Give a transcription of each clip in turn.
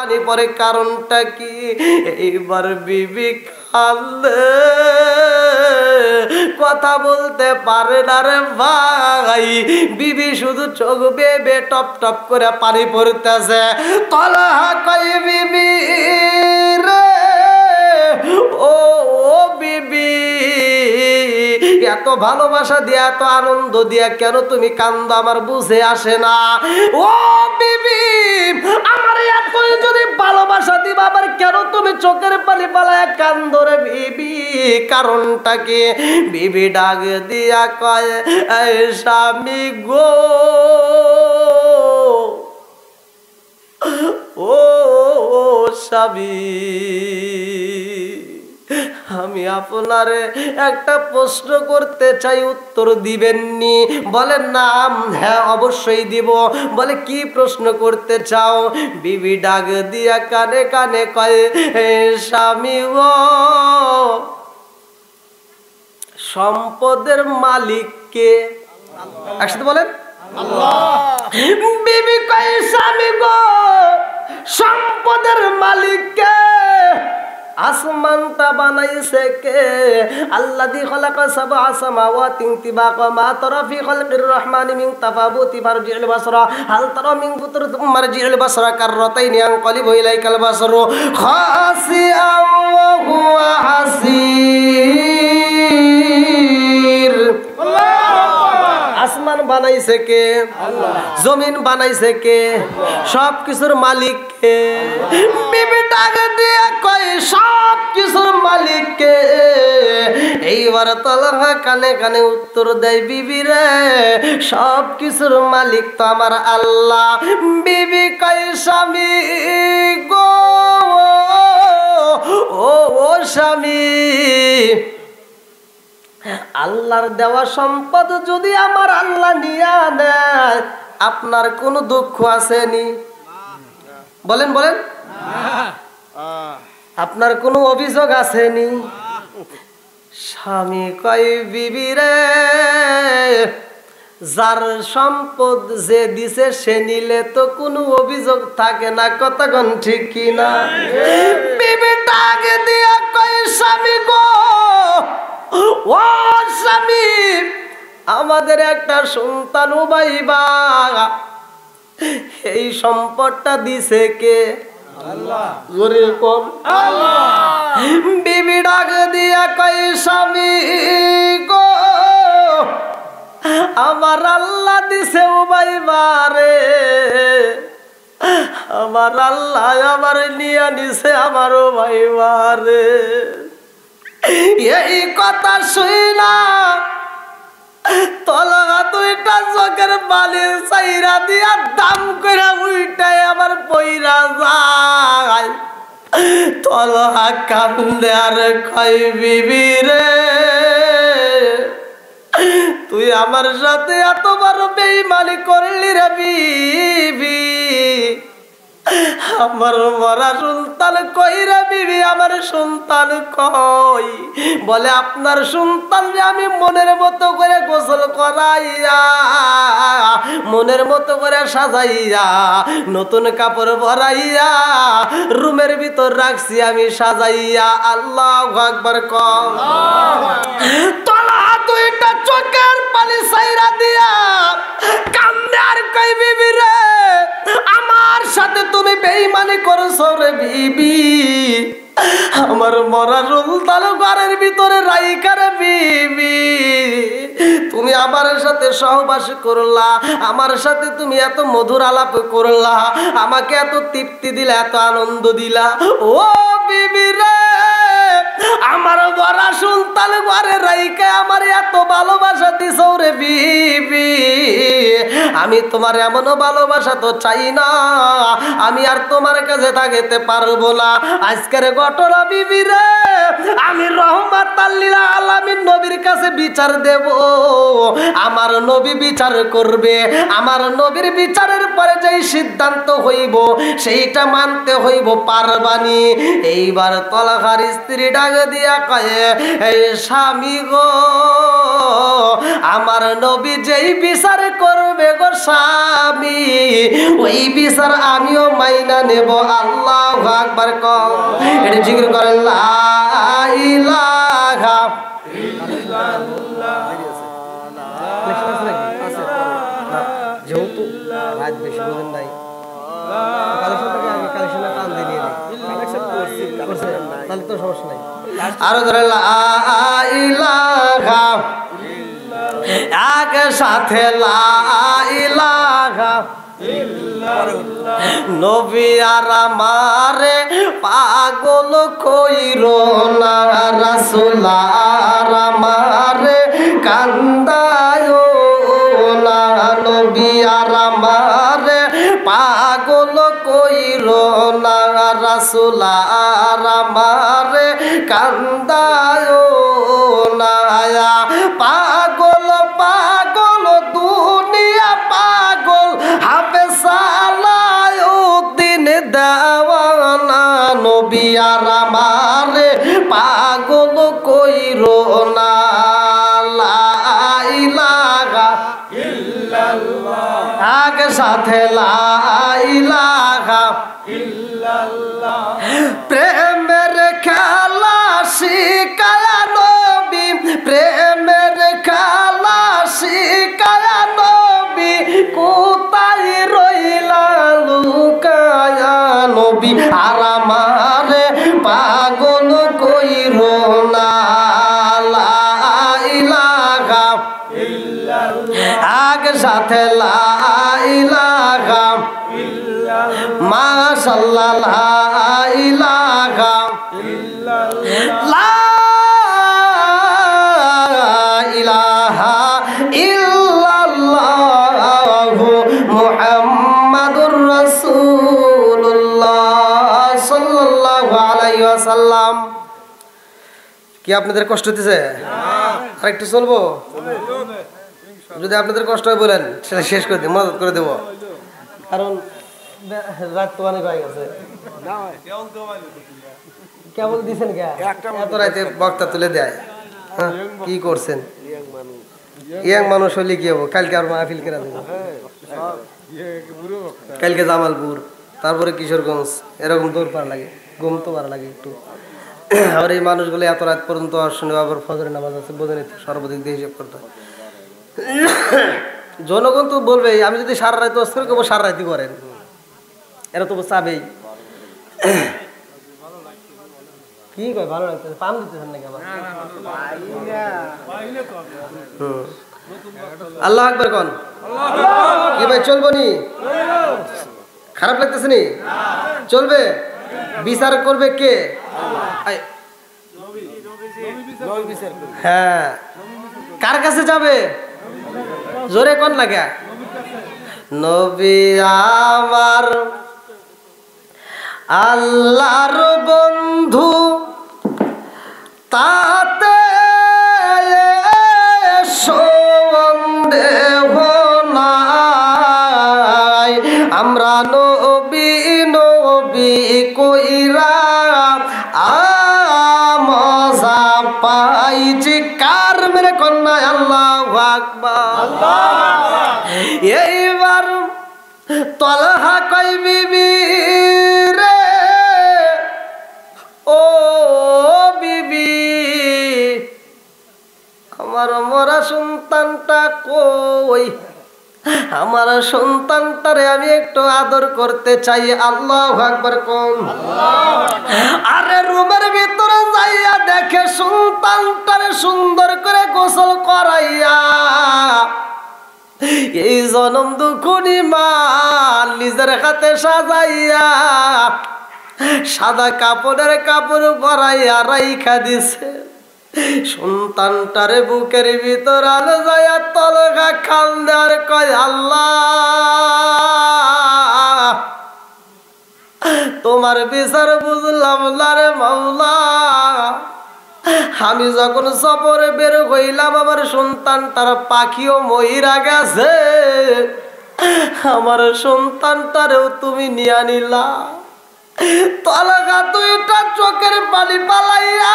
পানি পরে কারণটা কি? এইবার বিবি কাঁদে, কথা বলতে পারে না রে ভাই। বিবি শুধু চোখ বেয়ে টপ টপ করে পানি পড়তেছে। তলহা কই বিবি রে, ও বিবি, এত ভালোবাসা দিয়া এত আনন্দ দিয়া কেন তুমি কান্দো? আমার বুঝে আসে না। ও বিবি, আমার এত যদি ভালোবাসা দিবা আবার কেন তুমি চোখের পানি পালায় কান্দো রে বিবি? কারণটা কি? বিবি ডাক দিয়া কয়, এই স্বামী গো, ও স্বামী, আমি আপনারে একটা প্রশ্ন করতে চাই, উত্তর দিবেননি? বলেন নাম, হ্যাঁ অবশ্যই দিব। বলে কি প্রশ্ন করতে চাও? বিবি ডাক দিয়া কানে কানে কয়, স্বামী গো, সম্পদের মালিক কে? একসাথে বলেন আল্লাহ। বিবি কয়, স্বামী গো, সম্পদের মালিক কে? আসমানটা বানাইছে কে? আল্লাযী খালাকা সাবআ সামাওয়াতিন তিবাকা মা তারা ফি খালকির রহমানি মিন তাফাবুতি ফারজি'ল বাসরা হাল তারা মিন ফুতুর থুম্মা মারজি'ল বাসরা কাররাতাইনি ইয়ানকালিবু ইলাইকাল বাসরু খাসিআন ওয়া হুয়া হাসীর। আসমান বানাইছে কে? আল্লাহ। জমিন বানাইছে কে? সব কিছুর মালিক কে? বিবি ডাক দিয়া কয়, সব কিছুর মালিক কে? এইবার তলহা কানে কানে উত্তর দেয়, বিবি রে, সব কিছুর মালিক তো আমার আল্লাহ। বিবি কয়, স্বামী গো, ও স্বামী, আল্লাহর দেওয়া সম্পদ যদি আমার আল্লাহ নিয়া নেয়, আপনার কোনো দুঃখ আসেনি? বলেন বলেন, আপনার কোনো অভিযোগ আসেনি? স্বামী কয়, বিবি রে, যার সম্পদ যে দিছে সে নিলে তো কোনো অভিযোগ থাকে না। কতক্ষণ ঠিক কিনা? বিবি ডাক দিয়া কয়, স্বামী গো, ও স্বামী, আমাদের একটা সন্তান উবাইবা, এই সম্পদটা দিছে কে? আল্লাহ। জোরে কোন আল্লাহ। বিবি ডাক দিয়া কয়, স্বামী গো, আমার আল্লাহ দিছে উবাইবা রে, আমার আল্লাহ আমার নিয়া নিছে আমার উবাইবা রে। এই কথা শুইনা তলহা দুইটা চোখের বালি চাইরা দিয়া দাম করে উল্টায় আমার পইরা যায়। তলহা কান্দে আর কয়, বিবি রে, তুই আমার সাথে এত বড় বেঈমানি করলি রে বিবি, আমার মরা সন্তান কই রে বিবি? আমার সন্তান কই? বলে, আপনার সন্তান আমি মনের মতো করে গোসল করাইয়া, মনের মতো করে সাজাইয়া, নতুন কাপড় ভরাইয়া রুমের ভিতর রাখছি আমি সাজাইয়া। আল্লাহু আকবার কও। তলহা দুইটা চোখের পানি ছাইরা দিয়া কান্দে আর কই, বিবি রে, আমার সাথে তুমি বেঈমানি করছো রে বিবি, আমার মরা সন্তান ঘরের ভিতরে রাইখা রে বিবি, তুমি আমার সাথে সহবাস করলা, আমার সাথে তুমি এত মধুর আলাপ করলা, আমাকে এত তৃপ্তি দিলা, এত আনন্দ দিলা। ও বিবি রে, আমার মরা সন্তান ঘরে রাইখা আমার এত ভালোবাসা দিছো রে বিবি, আমি তোমার এমন ভালোবাসা তো চাই না, আমি আর তোমার কাছে থাকতে পারবো না। আজকের ঘটনা বিবি রে, আমি রহমাতাল লিল আলামিন নবীর কাছে বিচার দেব, আমার নবী বিচার করবে, আমার নবীর বিচারের পরে যেই সিদ্ধান্ত হইব সেইটা মানতে হইব, পারবানি? এইবার তলহার স্ত্রী ডাক দিয়া কয়, এই স্বামী গো আমার নবী যেই বিচার করবে গো স্বামী ওই বিচার আমিও মাইনা নেব আল্লাহু আকবার কও এটা জিকির করেন লা ইলাহা ইল্লাল্লাহ যেহেতু রাত বেশি বোঝেন নাই তাহলে তো সমস্যা নাই আরো ধরে লা ইলাহা এক সাথে লা ইলাহা নবী আর আমারে পাগল কইরো না রাসূল আর আমারে কান্দায়ো না নবী আর আমারে পাগল কইরো না রাসূল আর আমারে কান্দায়ো না পাগল পাগল দুনিয়া পাগল হাবে সালাউদ্দিন দেওয়ানা নবী আর আমারে পাগল কইরো না লা ইলাহা ইল্লাল্লাহ আগে সাথে লা ইলাহা ইল্লাল্লাহ প্রেমের খেলা শিখায়া নবী প্রেমের খেলা শিখায়া নবী কোথায় রইলা লুকায়া নবী আর আমারে পাগল কইরো না লা ইলাহা ইল্লাল্লাহ আগে সাথে লা ইলাহা ইল্লাল্লাহ মাশাআল্লাহ লা ইলাহা ইল্লাল্লাহ লা ইলাহা ইল্লাল্লাহ মুহাম্মাদুর রাসূলুল্লাহ সাল্লাল্লাহু আলাইহি ওয়াসাল্লাম কি আপনাদের কষ্ট হতেছে আর একটু চলবো যদি আপনাদের কষ্ট হয় বলেন সেটা শেষ করে দিই মদত করে দেবো কারণ রাত তো অনেক হয়ে গেছে কেবল দিচ্ছেন কে এত রাতে বক্তা তুলে দেয় কি করছেন ইয়াং মানুষ হলে কি হবো কালকে আর মাহফিল করে দেবো কালকে জামালপুর তারপরে কিশোরগঞ্জ এরকম দৌড় পার লাগে ঘুম তো পার লাগে একটু আর এই মানুষগুলো এত রাত পর্যন্ত শুনে আবার ফজরের নামাজ আছে বোঝেন সর্বাধিক দিয়ে হিসেব করতে জনগণ তো বলবে আমি যদি সারা রাত অস্ত্র করবো সারা রাতই করেন এরা তো চাবেই কি কয় ভালো লাগতেছে পাম দিতেছেন নাকি আবার আল্লাহ আকবার কোন কি ভাই চলবো নি খারাপ লাগতেছে নি চলবে বিচার করবে কে হ্যাঁ কার কাছে যাবে জোরে কোন লাগে নবী আমার আল্লাহর বন্ধু তাতে সন্দেহ নাই আমরা নবী নবী কইরা মজা পাইছি কার মেরে কন্যা আল্লাহু আকবার এইবার তলহা কই বিবি রে ও বিবি আমার মরা সন্তানটা কই আমার সন্তানটারে আমি একটু আদর করতে চাই আল্লাহু আকবার কোন আরে রুমের ভিতরে যাইয়া দেখে সন্তানটারে সুন্দর করে গোসল করাইয়া এই জনম দুখুনি মা নিজের হাতে সাজাইয়া সাদা কাপড়ের কাপড় পরাইয়া রাইখা দিছে সন্তানটারে বুকের ভিতর আলো যায়া তলগা খান্দার কয় আল্লাহ তোমার বিচার বুঝলাম না রে মাওলা আমি যখন সফরে বের হইলাম আমার সন্তানটার পাখিও মইরা গেছে আমার সন্তানটারেও তুমি নিয়া নিলা তলগা দুইটা চোখের পানি পালাইয়া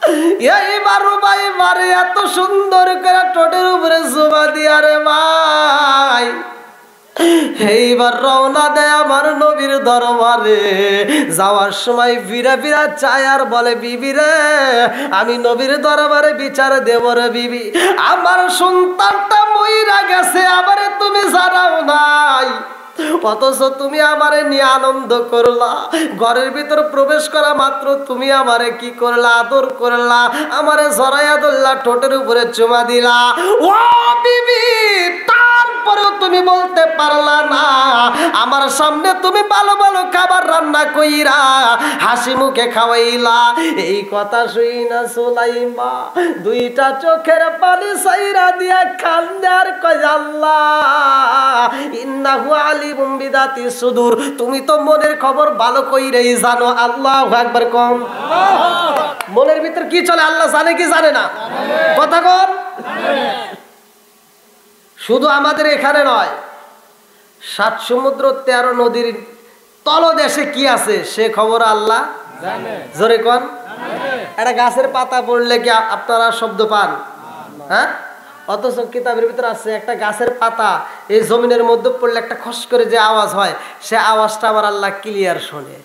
এইবার ভাই মারে এত সুন্দর করে ঠোঁটের উপরে জুবা দিয়া রে ভাই এইবার রওনা দেয় আমার নবীর দরবারে। যাওয়ার সময় ফিরা ফিরা চায় আর বলে, বিবি রে আমি নবীর দরবারে বিচার দেব রে বিবি, আমার সন্তানটা মইরা গেছে, আমারে তুমি জানাও নাই, অথচ তুমি আমারে নিয়ে আনন্দ করলা, ঘরের ভিতর প্রবেশ করা মাত্র তুমি আমারে কি করলা, আদর করলা, আমারে জড়াইয়া ধরলা, ঠোঁটের উপরে চুমা দিলা। ও বিবি, তারপরেও তুমি বলতে পারলা না আমার সামনে তুমি ভালো ভালো খাবার রান্না কইরা হাসি মুখে খাওয়াইলা। এই কথা শুই না সুলাইমা দুইটা চোখের পানি সাইরা দিয়া কান্দার কয়, আল্লাহ ইন্নাহু আলিমুম বিদাতি সুদূর, তুমি তো মনের খবর ভালো কইরেই জানো। আল্লাহু আকবার কম। মনের ভিতর কি চলে আল্লাহ জানে কি জানে না? কথা কম। শুধু আমাদের এখানে নয়, ৭ সমুদ্র ১৩ নদীর তলদেশে কি আছে সে খবর আল্লাহ জানে। জোরে কোন। একটা গাছের পাতা পড়লে কি আপনারা শব্দ পান? হ্যাঁ, অথচ কিতাবের ভিতরে আছে একটা গাছের পাতা এই জমিনের মধ্যে পড়লে একটা খস করে যে আওয়াজ হয়, সে আওয়াজটা আমার আল্লাহ ক্লিয়ার শোনে।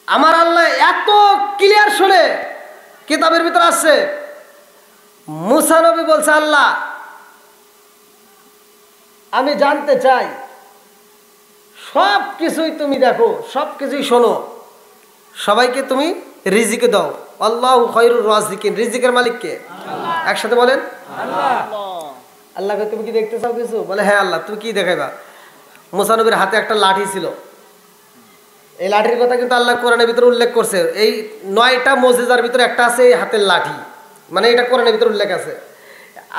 আমার আল্লাহ এত ক্লিয়ার শোনে, কিতাবের ভিতরে আছে। মুসা নবী বলছে, আল্লাহ আমি জানতে চাই, সব কিছুই তুমি দেখো, সব কিছুই শোনো, সবাইকে তুমি রিজিকে দাও। আল্লাহু খায়রুর রাজিকিন, রিজিকের মালিক কে? একসাথে বলেন আল্লাহ। আল্লাহকে তুমি কি দেখতে চাও কিছু? বলে হ্যাঁ আল্লাহ। তুমি কি দেখাইবা? মুসা নবীর হাতে একটা লাঠি ছিল, এই লাঠির কথা কিন্তু আল্লাহ কোরআনের ভিতরে উল্লেখ করছে। এই 9টা মুজিজার ভিতরে একটা আছে এই হাতের লাঠি, মানে এটা কোরআনের ভিতরে উল্লেখ আছে।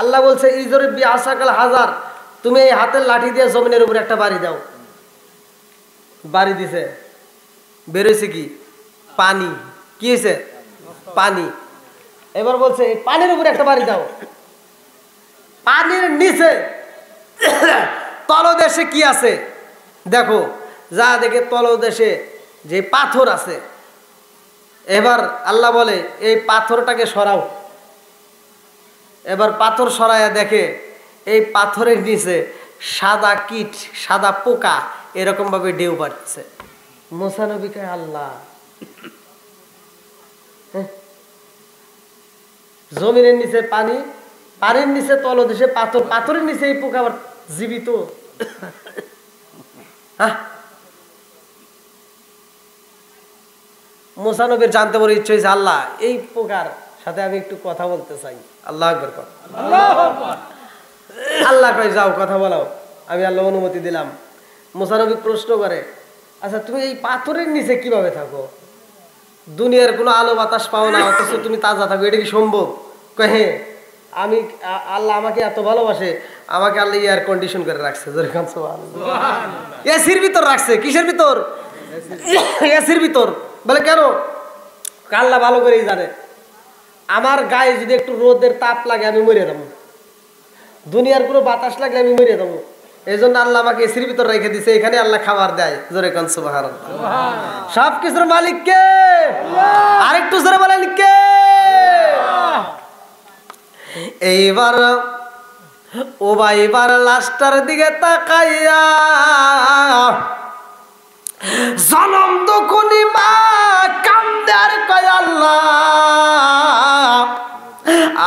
আল্লাহ বলছে ইজরি বি আসাকাল হাজার, তুমি এই হাতের লাঠি দিয়ে জমিনের উপরে একটা বাড়ি দাও। বাড়ি দিছে, বেরোইছে কি? পানি। কি হয়েছে? পানি। এবার বলছে এই পানির উপরে একটা বাড়ি দাও। পানির নিচে তলদেশে কি আছে দেখো। যা দেখে তলদেশে যে পাথর আছে। এবার আল্লাহ বলে এই পাথরটাকে সরাও। এবার পাথর সরাইয়া দেখে এই পাথরের নিচে সাদা কীট, সাদা পোকা এরকম ভাবে ঢেউ বাড়ছে। মুসা নবী কয়, আল্লাহ জমিনের নিচে পানি, পানির নিচে তলদেশে পাথর, পাথরের নিচে এই পোকা আবার জীবিত। মুসা নবীর জানতে বলে ইচ্ছে হয়েছে, আল্লাহ এই পোকার সাথে আমি একটু কথা বলতে চাই। আল্লাহ আকবার কর। আল্লাহ কয় যাও কথা বলাও, আমি আল্লাহ অনুমতি দিলাম। মুসা নবী প্রশ্ন করে, আচ্ছা তুমি এই পাথরের নিচে কিভাবে থাকো? দুনিয়ার কোনো আলো বাতাস পাও না, অথচ তুমি তাজা থাকো, এটা কি সম্ভব? কয় হ্যাঁ, আমি আল্লাহ আমাকে এত ভালোবাসে, আমাকে আল্লাহ এয়ার কন্ডিশন করে রাখছে, এসির ভিতর রাখছে। কিসের ভিতর? এসির ভিতর। বলে কেন? আল্লাহ ভালো করেই জানে আমার গায়ে যদি একটু রোদের তাপ লাগে আমি মরে যাবো, দুনিয়ার কোনো বাতাস লাগলে আমি মরে যাবো। এই জন্য আল্লাহ আমাকে এসির ভিতর রেখে দিছে, এখানে আল্লাহ খাবার দেয়। জোরে কান সুবহানাল্লাহ। সব কিছুর মালিক কে? আরেকটু জোরে বলেন কে? এইবার ও ভাই, এবার লাস্টার দিকে তাকাইয়া জনম দুঃখনি মা কান্দে আর কয়, আল্লাহ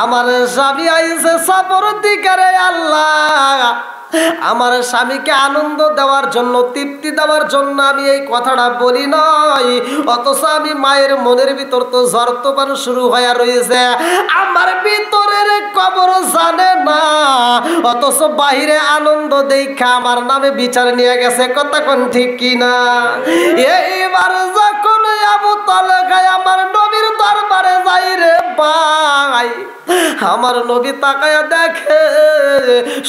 আমার স্বামী আইছে সফর দিকে রে আল্লাহ, আমার স্বামীকে আনন্দ দেওয়ার জন্য, তৃপ্তি দেওয়ার জন্য আমি এই কথাটা বলি নাই, অথচ আমি মায়ের মনের ভিতর তো জর্তবান শুরু হয়ে রয়েছে। আমার ভিতরের কবর জানে না, অথচ বাহিরে আনন্দ দেখা আমার নামে বিচার নিয়ে গেছে। কথা কোন ঠিক কিনা? এইবার যখন আবু তালহা আমার নবীর দরবারে যাই রে ভাই, আমার নবী তাকায়া দেখে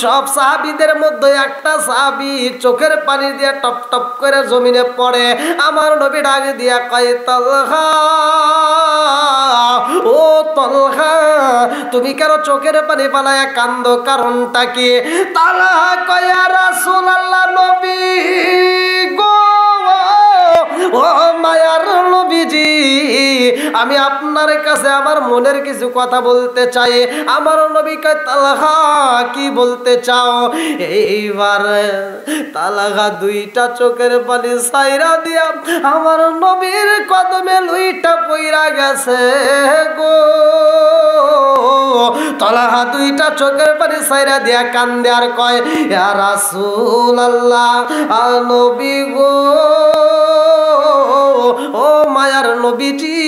সব সাহাবীদের মধ্যে একটা সাহাবী চোখের পানি দিয়ে টপ টপ করে জমিনে পড়ে। আমার নবী ডাক দিয়া কয়, তালহা ও তালহা, তুমি কেন চোখের পানি পালায়া কান্দো? কারণটা কি? তালহা কয়, ইয়া রাসূলুল্লাহ, নবী গো ও মায়া আমি আপনার কাছে আমার মনের কিছু কথা বলতে চাই। আমার নবী কয় তালহা কি বলতে চাও? এইবার তালহা দুইটা চোখের পানি ছাইরা দিয়া আমার নবীর কদমে লুইটা পইরা গেছে গো। তালহা দুইটা চোখের পানি ছাইরা দিয়া কান্দে আর কয় ইয়া রাসূলুল্লাহ, নবী গো, ও মায়ার নবীজি,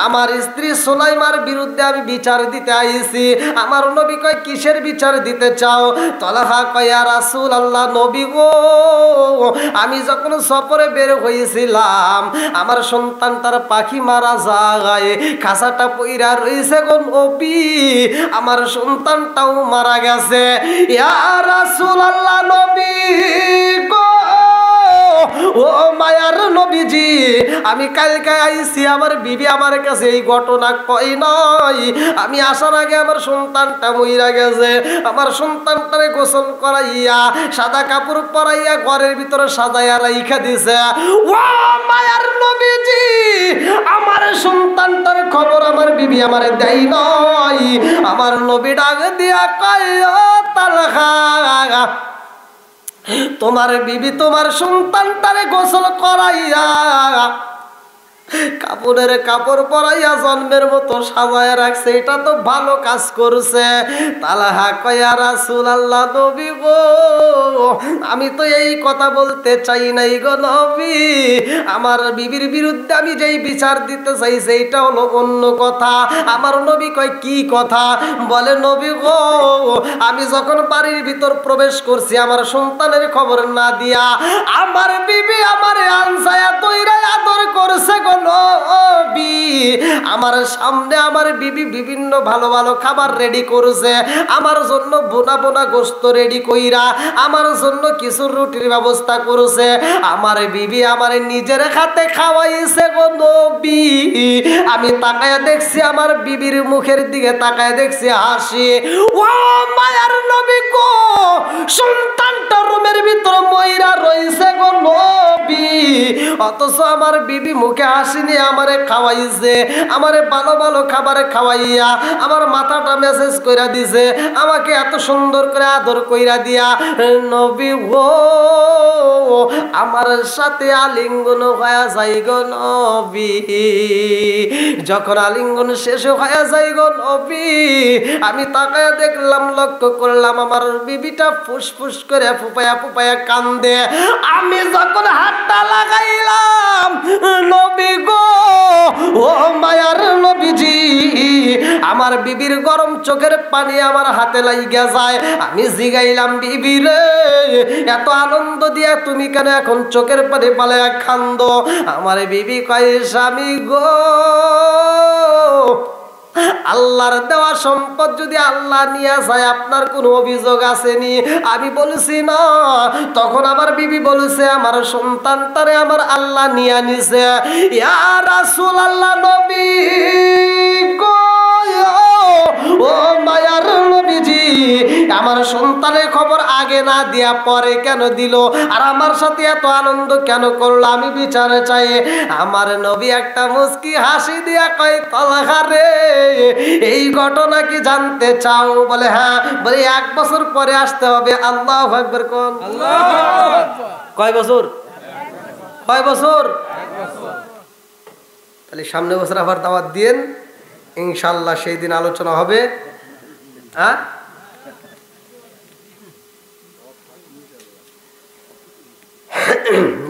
আমার স্ত্রী সুলাইমার বিরুদ্ধে আমি বিচার দিতে আইছি। আমার নবী কয় কিসের বিচার দিতে চাও? তালহা কয় ইয়া রাসূলুল্লাহ, নবী গো, আমি যখন সফরে বের হয়েছিলাম আমার সন্তানটার পাখি মারা যায়, খাঁচাটা পইরা রইছে গো নবী, আমার সন্তানটাও মারা গেছে। ইয়া রাসূলুল্লাহ, নবী গো, ও মায়ার নবীজি, আমি কালকে আইছি, আমার বিবি আমার কাছে এই ঘটনা কই নাই। আমি আসার আগে আমার সন্তানটা মইরা গেছে। আমার সন্তানটারে গোসল করাইয়া সাদা কাপড় পরাইয়া ঘরের ভিতরে সাজাইয়া রাইখা দিছে। ও মায়ার নবীজি, আমার সন্তানটার খবর আমার বিবি আমারে দেয় নাই। আমার নবী ডাক দিয়া কয় ও তালহা, তোমার বিবি তোমার সন্তানটারে গোসল করাইয়া কাপড়ের কাপড় পরাইয়া জন্মের মতো সাজায় রাখছে, এটা তো ভালো কাজ করছে। তালহা কয় ইয়া রাসূলুল্লাহ, নবী গো, আমি তো এই কথা বলতে চাই নাই গো নবী, আমার বিবির বিরুদ্ধে আমি যেই বিচার দিতে চাই সেইটা হলো অন্য কথা। আমার নবী কয় কি কথা? বলে নবী গো, আমি যখন বাড়ির ভিতর প্রবেশ করছি আমার সন্তানের খবর না দিয়া আমার বিবি আমারে আনসায়া তৈরা আদর করছে গো নবী। আমার সামনে আমার বিবি বিভিন্ন ভালো ভালো খাবার রেডি করেছে, আমার জন্য বোনা বোনা গোস্ত রেডি কইরা আমার জন্য কিছু রুটির ব্যবস্থা করেছে। আমার বিবি আমার নিজের হাতে খাওয়াইছে গো নবী। আমি তাকায় দেখছি আমার বিবির মুখের দিকে তাকায় দেখছি হাসি। ও মায়ার নবী গো, সন্তানটা রুমের ভিতর মইরা রইছে গো নবী, অথচ আমার বিবি মুখে হাসি নিয়ে আমারে খাওয়াইছে, আমারে ভালো ভালো খাবার খাওয়াইয়া আমার মাথাটা মেসেজ কইরা দিছে, আমাকে এত সুন্দর করে আদর কইরা দিয়া নবী গো আমার সাথে আলিঙ্গন হয়ে যাই গো নবী। যখন আলিঙ্গন শেষ হয়ে যাই গো নবী, আমি তাকায় দেখলাম, লক্ষ্য করলাম আমার বিবিটা ফুসফুস করে ফুপায়া ফুপায়া কান্দে। আমি যখন হাতটা লাগাইলাম নবী গো, ও মায়ার নবীজি, আমার বিবির গরম চোখের পানি আমার হাতে লাগিয়া যায়। আমি জিগাইলাম বিবি রে, এত আনন্দ দিয়া তুমি কেন এখন চোখের পানি পালায়া কান্দো? আমার বিবি কয় স্বামী গো, আল্লাহর দেওয়া সম্পদ যদি আল্লাহ নিয়ে যায় আপনার কোনো অভিযোগ আসেনি? আমি বলছি না। তখন আমার বিবি বলেছে আমার সন্তানটারে আমার আল্লাহ নিয়ে নিছে। ইয়া রাসূলুল্লাহ, নবী গো, ও মায়ার নবীজি, আমার সন্তানের খবর আগে না দিয়া পরে কেন দিল? আর আমার সাথে এত আনন্দ কেন করলো? আমি বিচারে চাই। আমার নবী একটা মুস্কি হাসি দিয়া কয় তালহা রে, এই ঘটনা কি জানতে চাও? বলে হ্যাঁ। বলে 1 বছর পরে আসতে হবে। আল্লাহু আকবার কোন। কয় বছর? কয় বছর? তাহলে সামনে বছর আবার দাওয়াত দিয়েন, ইনশাআল্লাহ সেই দিন আলোচনা হবে। হ্যাঁ,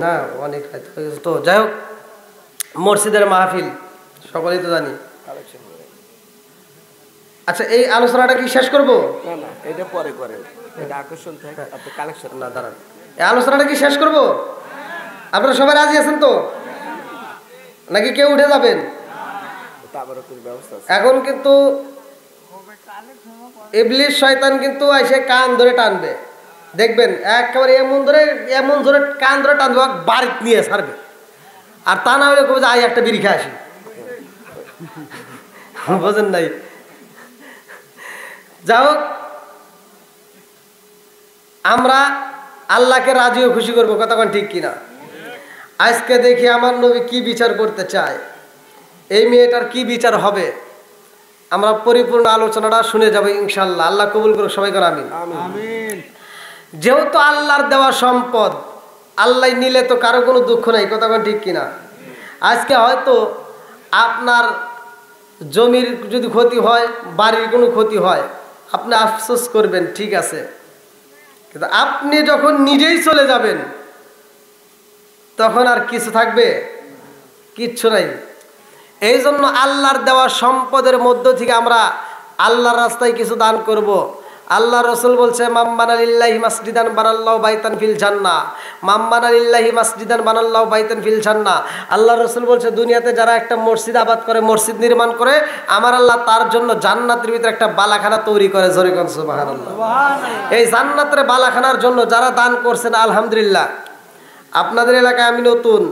না অনেক তো যাই হোক, মসজিদের মাহফিল সকলেই তো জানি। আচ্ছা, এই আলোচনাটা কি শেষ করবো? না না, এটা পরে করেন, এটা আকর্ষণ থাকে, আপনি কালেকশন না দাঁড়ান, এই আলোচনাটা কি শেষ করবো? আপনারা সবাই রাজি আছেন তো, নাকি কেউ উঠে যাবেন? এখন কিন্তু ইবলিস শয়তান কিন্তু এসে কান ধরে টানবে, দেখবেন একেবারে এমন ধরে কান ধরে টানবে, বাড়িতে নিয়ে ছাড়বে। আর তা না হলে কবে যে আই একটা বিড়ি খেয়ে আসি, বোঝেন নাই? যাই হোক, আমরা আল্লাহকে রাজি ও খুশি করবো, কতক্ষণ ঠিক কিনা? আজকে দেখি আমার নবী কি বিচার করতে চায়। এই মেয়েটার কি বিচার হবে আমরা পরিপূর্ণ আলোচনাটা শুনে যাব ইনশাআল্লাহ। আল্লাহ কবুল করুক, সবাই করে আমিন। আমিন। যেহেতু আল্লাহর দেওয়া সম্পদ, আল্লাহ নিলে তো কারো কোনো দুঃখ নাই, কথা কোন ঠিক কিনা? আজকে হয়তো আপনার জমির যদি ক্ষতি হয়, বাড়ির কোনো ক্ষতি হয়, আপনি আফসোস করবেন, ঠিক আছে, কিন্তু আপনি যখন নিজেই চলে যাবেন তখন আর কিছু থাকবে? কিচ্ছু নাই। এই জন্য আল্লাহর দেওয়া সম্পদের মধ্য থেকে আমরা আল্লাহর রাস্তায় কিছু দান করব। আল্লাহ রসুল বলছে, মাম্বানা লিল্লাহি মাসজিদান বানাল্লাহু বাইতান ফিল জান্নাহ, মাম্বানা লিল্লাহি মাসজিদান বানাল্লাহু বাইতান ফিল জান্নাহ। আল্লাহ রসুল বলছে, দুনিয়াতে যারা একটা মসজিদ আবাদ করে, মসজিদ নির্মাণ করে, আমার আল্লাহ তার জন্য জান্নাতের ভিতরে একটা বালাখানা তৈরি করে। জোরে কোন সুবহানাল্লাহ। এই জান্নাতের বালাখানার জন্য যারা দান করছেন, আলহামদুলিল্লাহ। আপনাদের এলাকায় আমি নতুন,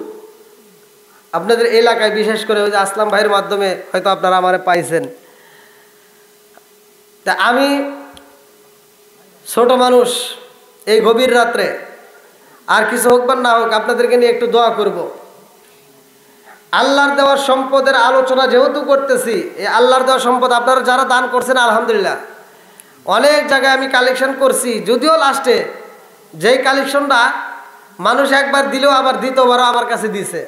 আপনাদের এলাকায় বিশেষ করে ওই যে আসলাম ভাইয়ের মাধ্যমে হয়তো আপনারা আমারে পাইছেন। তা আমি ছোট মানুষ, এই গভীর রাত্রে আর কিছু হোক বা না হোক আপনাদেরকে নিয়ে একটু দোয়া করব। আল্লাহর দেওয়ার সম্পদের আলোচনা যেহেতু করতেছি, এই আল্লাহর দেওয়ার সম্পদ আপনারা যারা দান করছেন, আলহামদুলিল্লাহ অনেক জায়গায় আমি কালেকশন করছি, যদিও লাস্টে যেই কালেকশনটা মানুষ একবার দিলেও আবার দ্বিতীয়বারও আমার কাছে দিছে।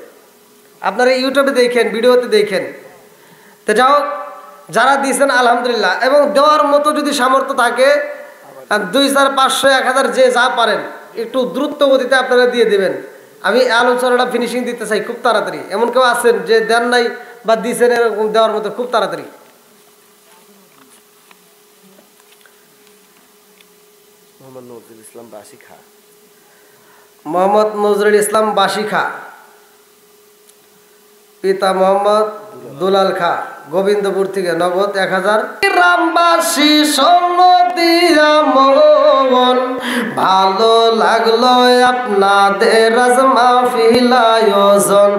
আপনারা ইউটিউবে দেখেন, ভিডিওতে দেখেন। তো যাই হোক, যারা দিয়েছেন আলহামদুলিল্লাহ, এবং দেওয়ার মতো যদি সামর্থ্য থাকে 2, 4, 500, 1000 যে যা পারেন একটু দ্রুত গতিতে আপনারা দিয়ে দেবেন। আমি আলোচনাটা ফিনিশিং দিতে চাই খুব তাড়াতাড়ি। এমন কেউ আছেন যে দেন নাই বা দিয়েছেন এরকম দেওয়ার মতো, খুব তাড়াতাড়ি। মোহাম্মদ নজরুল ইসলাম বাসিখা। মোহাম্মদ নজরুল ইসলাম বাসিখা, পিতা মোহাম্মদ দুলাল খা, গোবিন্দপুর থেকে, নগদ 1000। গ্রামবাসী সন্নদিয়া মন, ভালো লাগলো আপনাদের আজ মাহফিল আয়োজন।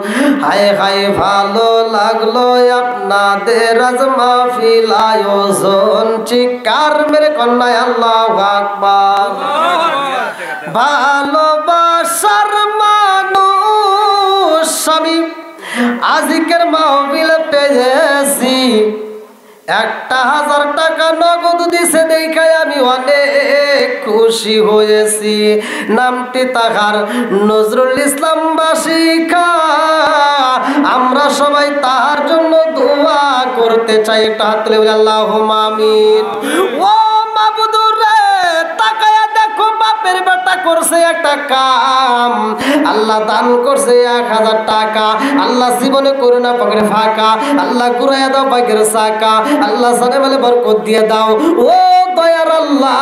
হায় হায় ভালো লাগলো আপনাদের আজ মাহফিল আয়োজন। চিৎকার মেরে কন্যায় আল্লাহু আকবার। ভালোবাসার মানুষ আমি আজকের মাহফিল পেয়েছি, 1000 টাকা নগদ দিছে দেখায় আমি অনেক খুশি হয়েছি। নামটি তাহার নজরুল ইসলাম বাসিখা। আমরা সবাই তাহার জন্য দোয়া করতে চাই। একটা হাত তুলে বলি আল্লাহুম্মা আমিন। ও মাবুদুর রে, তাকায়া দেখো, বাপের বেটা করছে একটা কাম, আল্লাহ দান করছে 1000 টাকা। আল্লাহ জীবনে করুণা পাকের ফাঁকা, আল্লাহ ঘুরাইয়া দাও পাকের চাকা, আল্লাহ জানে বলে বরকত দিয়ে দাও। ও দয়ার আল্লাহ,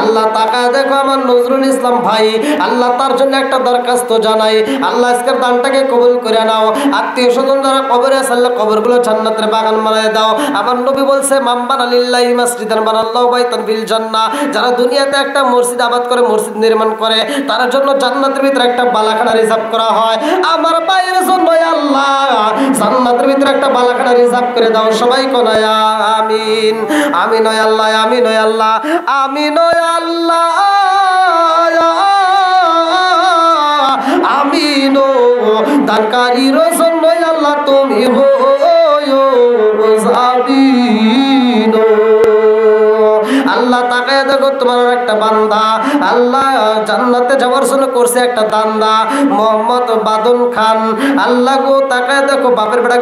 আল্লাহ তাকায় দেখো আমার নজরুল ইসলাম ভাই, আল্লাহ তার জন্য একটা দরখাস্ত জানাই। আল্লাহ আজকের দানটাকে কবুল করে নাও। আত্মীয় স্বজন যারা কবরে আছে, আল্লাহ কবরগুলো জান্নাতের বাগান বানায় দাও। আমার নবী বলছে, মাম্বানা লিল্লাহি মাসজিদান বানাল্লাহু বাইতান ফিল জান্নাহ। যারা দুনিয়াতে একটা মসজিদ আবাদ করে, মসজিদ নির্মাণ করে, তার জন্য জান্নাতের ভিতরে একটা বালাখানা রিজার্ভ করা হয়। আমার ভাইয়ের জন্য আল্লাহ জান্নাতের ভিতরে একটা বালাখানা রিজার্ভ করে দাও। সবাই কোনায় আমিন। আমিন ওয়া আল্লাহ, আমিন ওয়া আল্লাহ, আমিন ওয়া আল্লাহ, আমিন। দানকারীর জন্য আল্লাহ তুমি হয়ো আমিন। আল্লাহ তাকায় দেখো, তোমার একটা বান্দা আল্লাহ জান্নাতে যাওয়ার জন্য করছে একটা দান্দা, মোহাম্মদ বাদল খান। আল্লাহ গো তাকায় দেখো, বাপের বেটা